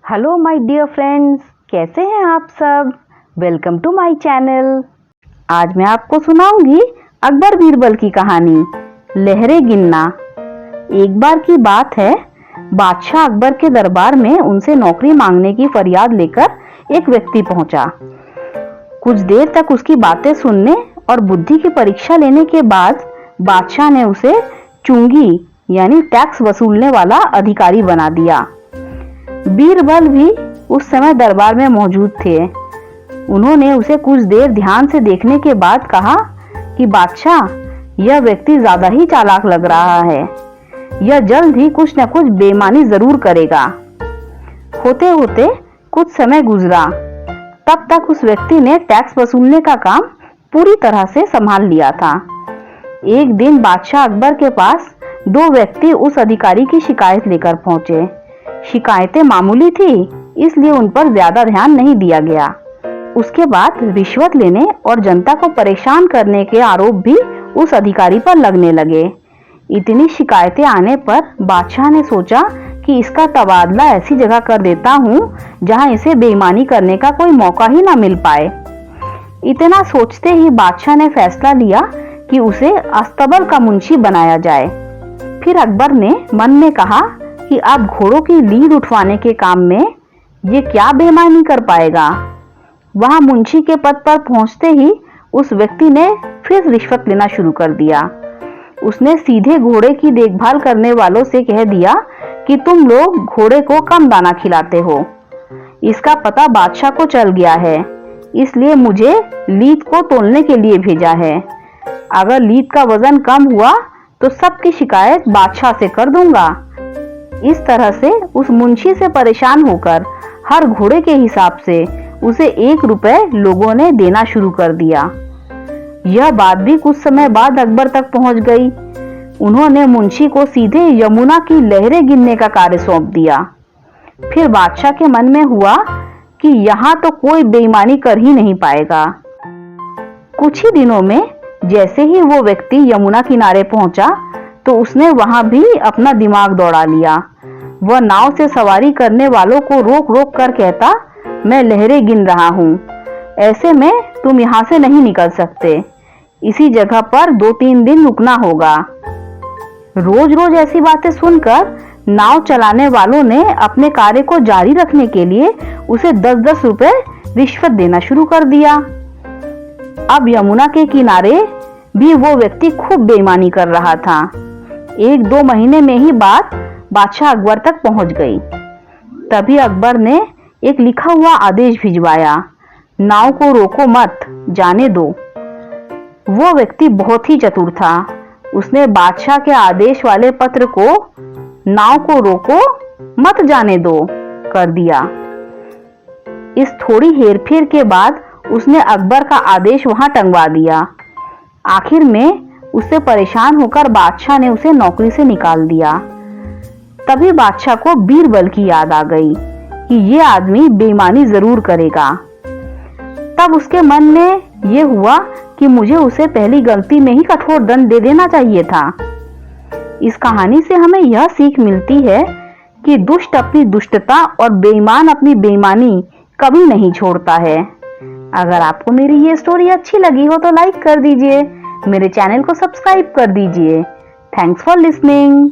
Hello my dear friends, कैसे हैं आप सब। Welcome to my channel. आज मैं आपको सुनाऊंगी अकबर बीरबल की कहानी लहरें गिनना। एक बार की बात है, बादशाह अकबर के दरबार में उनसे नौकरी मांगने की फरियाद लेकर एक व्यक्ति पहुंचा। कुछ देर तक उसकी बातें सुनने और बुद्धि की परीक्षा लेने के बाद बादशाह ने उसे चुंगी यानी टैक्स वसूलने वाला अधिकारी बना दिया। बीरबल भी उस समय दरबार में मौजूद थे। उन्होंने उसे कुछ देर ध्यान से देखने के बाद कहा कि बादशाह, यह व्यक्ति ज्यादा ही चालाक लग रहा है। यह जल्द ही कुछ न कुछ बेईमानी जरूर करेगा। होते होते कुछ समय गुजरा, तब तक उस व्यक्ति ने टैक्स वसूलने का काम पूरी तरह से संभाल लिया था। एक दिन बादशाह अकबर के पास दो व्यक्ति उस अधिकारी की शिकायत लेकर पहुंचे। शिकायतें मामूली थी, इसलिए उन पर ज्यादा ध्यान नहीं दिया गया। उसके बाद रिश्वत लेने और जनता को परेशान करने के आरोप भी उस अधिकारी पर लगने लगे। इतनी शिकायतें आने पर बादशाह ने सोचा कि इसका तबादला ऐसी जगह कर देता हूँ जहाँ इसे बेईमानी करने का कोई मौका ही ना मिल पाए। इतना सोचते ही बादशाह ने फैसला लिया कि उसे अस्तबल का मुंशी बनाया जाए। फिर अकबर ने मन में कहा कि अब घोड़ों की लीद उठवाने के काम में ये क्या बेईमानी कर पाएगा। वहां मुंशी के पद पर पहुंचते ही उस व्यक्ति ने फिर रिश्वत लेना शुरू कर दिया। उसने सीधे घोड़े की देखभाल करने वालों से कह दिया कि तुम लोग घोड़े को कम दाना खिलाते हो। इसका पता बादशाह को चल गया है, इसलिए मुझे लीद को तोलने के लिए भेजा है। अगर लीद का वजन कम हुआ तो सबकी शिकायत बादशाह से कर दूंगा। इस तरह से उस मुंशी से परेशान होकर हर घोड़े के हिसाब से उसे 1 रुपए लोगों ने देना शुरू कर दिया। यह बात भी कुछ समय बाद अकबर तक पहुंच गई। उन्होंने मुंशी को सीधे यमुना की लहरें गिनने का कार्य सौंप दिया। फिर बादशाह के मन में हुआ कि यहाँ तो कोई बेईमानी कर ही नहीं पाएगा। कुछ ही दिनों में जैसे ही वो व्यक्ति यमुना किनारे पहुंचा तो उसने वहां भी अपना दिमाग दौड़ा लिया। वह नाव से सवारी करने वालों को रोक रोक कर कहता, मैं लहरें गिन रहा हूँ, ऐसे में तुम यहाँ से नहीं निकल सकते। इसी जगह पर 2-3 दिन रुकना होगा। रोज रोज ऐसी बातें सुनकर नाव चलाने वालों ने अपने कार्य को जारी रखने के लिए उसे 10-10 रुपए रिश्वत देना शुरू कर दिया। अब यमुना के किनारे भी वो व्यक्ति खूब बेईमानी कर रहा था। 1-2 महीने में ही बात बादशाह अकबर तक पहुंच गई। तभी अकबर ने एक लिखा हुआ आदेश भिजवाया, नाव को रोको मत, जाने दो। वो व्यक्ति बहुत ही चतुर था। उसने बादशाह के आदेश वाले पत्र को नाव को रोको मत जाने दो कर दिया। इस थोड़ी हेरफेर के बाद उसने अकबर का आदेश वहां टंगवा दिया। आखिर में उससे परेशान होकर बादशाह ने उसे नौकरी से निकाल दिया। तभी बादशाह को बीरबल की याद आ गई कि ये आदमी बेईमानी जरूर करेगा। तब उसके मन में ये हुआ कि मुझे उसे पहली गलती में ही कठोर दंड दे देना चाहिए था। इस कहानी से हमें यह सीख मिलती है कि दुष्ट अपनी दुष्टता और बेईमान अपनी बेईमानी कभी नहीं छोड़ता है। अगर आपको मेरी ये स्टोरी अच्छी लगी हो तो लाइक कर दीजिए, मेरे चैनल को सब्सक्राइब कर दीजिए। Thanks for listening.